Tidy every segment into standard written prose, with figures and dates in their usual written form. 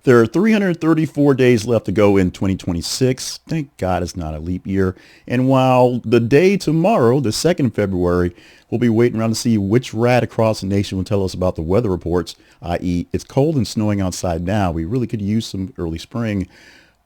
There are 334 days left to go in 2026. Thank God it's not a leap year. And while the day tomorrow, the 2nd of February, we'll be waiting around to see which rat across the nation will tell us about the weather reports, i.e. it's cold and snowing outside now. We really could use some early spring.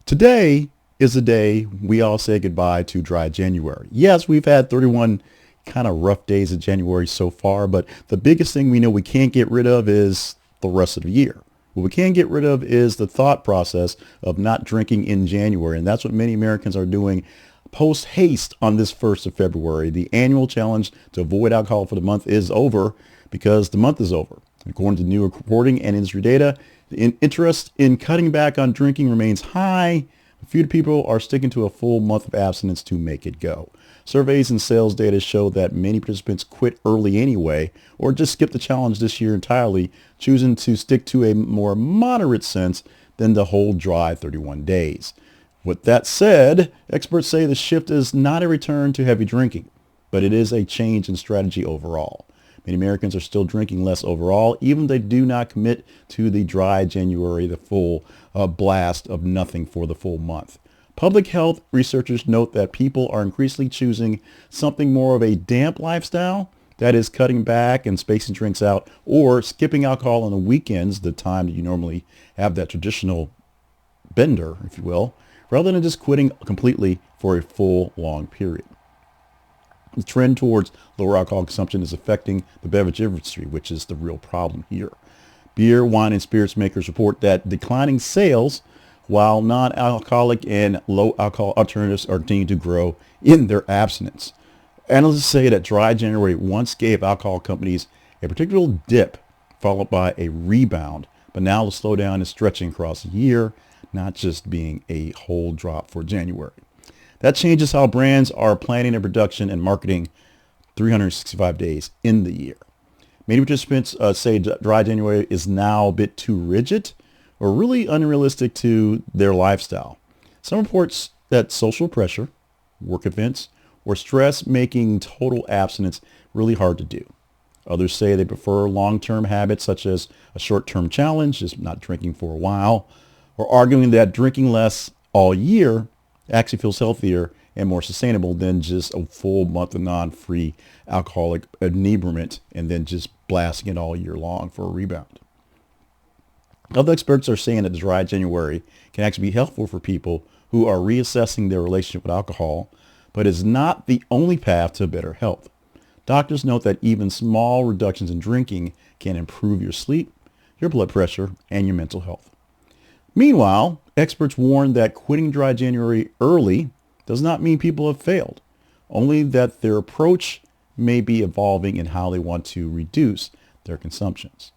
Today is the day we all say goodbye to dry January. Yes, we've had 31 kind of rough days of January so far, but the biggest thing we know we can't get rid of is the rest of the year. What we can get rid of is the thought process of not drinking in January. And that's what many Americans are doing post haste on this 1st of February. The annual challenge to avoid alcohol for the month is over because the month is over. According to new reporting and industry data, the interest in cutting back on drinking remains high. A few people are sticking to a full month of abstinence to make it go. Surveys and sales data show that many participants quit early anyway, or just skip the challenge this year entirely, choosing to stick to a more moderate sense than the whole dry 31 days. With that said, experts say the shift is not a return to heavy drinking, but it is a change in strategy overall. Many Americans are still drinking less overall, even if they do not commit to the dry January, the full blast of nothing for the full month. Public health researchers note that people are increasingly choosing something more of a damp lifestyle, that is cutting back and spacing drinks out, or skipping alcohol on the weekends, the time that you normally have that traditional bender, if you will, rather than just quitting completely for a full, long period. The trend towards lower alcohol consumption is affecting the beverage industry, which is the real problem here. Beer, wine, and spirits makers report that declining sales, while non-alcoholic and low-alcohol alternatives are continuing to grow in their abstinence. Analysts say that dry January once gave alcohol companies a particular dip, followed by a rebound, but now the slowdown is stretching across the year, not just being a whole drop for January. That changes how brands are planning their production and marketing 365 days in the year. Many participants say dry January is now a bit too rigid or really unrealistic to their lifestyle. Some reports that social pressure, work events, or stress making total abstinence really hard to do. Others say they prefer long-term habits such as a short-term challenge, just not drinking for a while, or arguing that drinking less all year actually feels healthier and more sustainable than just a full month of non-free alcoholic inebriation and then just blasting it all year long for a rebound. Other experts are saying that the dry January can actually be helpful for people who are reassessing their relationship with alcohol, but is not the only path to better health. Doctors note that even small reductions in drinking can improve your sleep, your blood pressure, and your mental health. Meanwhile, experts warn that quitting dry January early does not mean people have failed, only that their approach may be evolving in how they want to reduce their consumptions.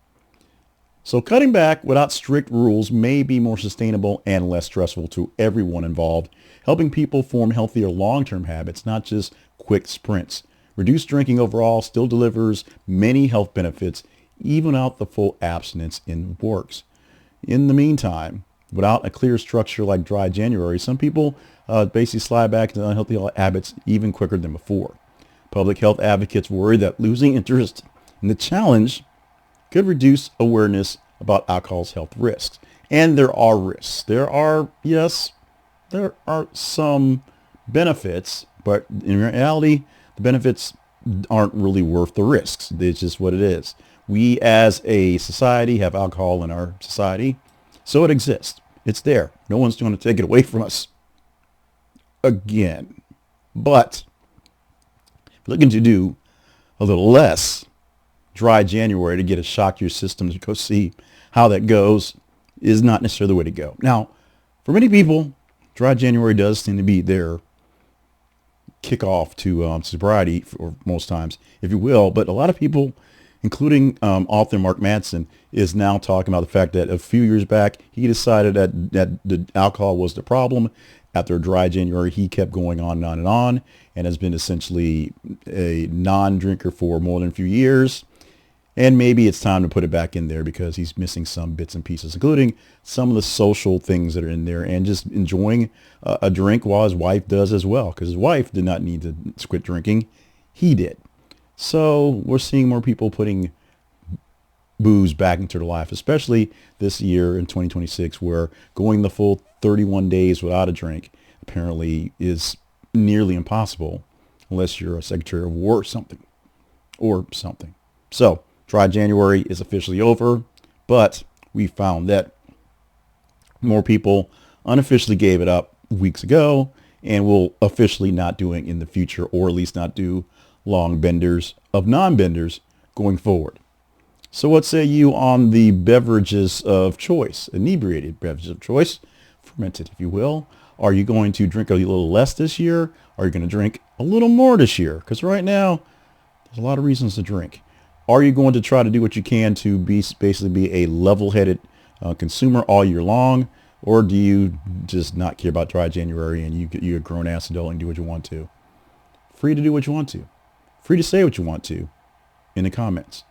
So cutting back without strict rules may be more sustainable and less stressful to everyone involved, helping people form healthier long-term habits, not just quick sprints. Reduced drinking overall still delivers many health benefits, even without the full abstinence in works. In the meantime, without a clear structure like dry January, some people basically slide back into unhealthy habits even quicker than before. Public health advocates worry that losing interest in the challenge could reduce awareness about alcohol's health risks. And there are risks. There are some benefits, but in reality, the benefits aren't really worth the risks. It's just what it is. We as a society have alcohol in our society, so it exists. It's there. No one's going to take it away from us again. But if you're looking to do a little less dry January to get a shock to your system to go see how that goes is not necessarily the way to go. Now, for many people, dry January does seem to be their kickoff to sobriety for most times, if you will. But a lot of people, including author Mark Manson, is now talking about the fact that a few years back, he decided that the alcohol was the problem. After a dry January, he kept going on and has been essentially a non-drinker for more than a few years. And maybe it's time to put it back in there because he's missing some bits and pieces, including some of the social things that are in there and just enjoying a drink while his wife does as well, because his wife did not need to quit drinking. He did. So we're seeing more people putting booze back into their life, especially this year in 2026, where going the full 31 days without a drink apparently is nearly impossible unless you're a Secretary of War or something. So dry January is officially over, but we found that more people unofficially gave it up weeks ago and will officially not do it in the future, or at least not do long benders of non-benders going forward. So what say you on the beverages of choice, inebriated beverages of choice, fermented, if you will? Are you going to drink a little less this year? Are you going to drink a little more this year? Because right now, there's a lot of reasons to drink. Are you going to try to do what you can to basically be a level-headed consumer all year long? Or do you just not care about dry January and you're a grown-ass adult and do what you want to? Free to do what you want to. Free to say what you want to in the comments.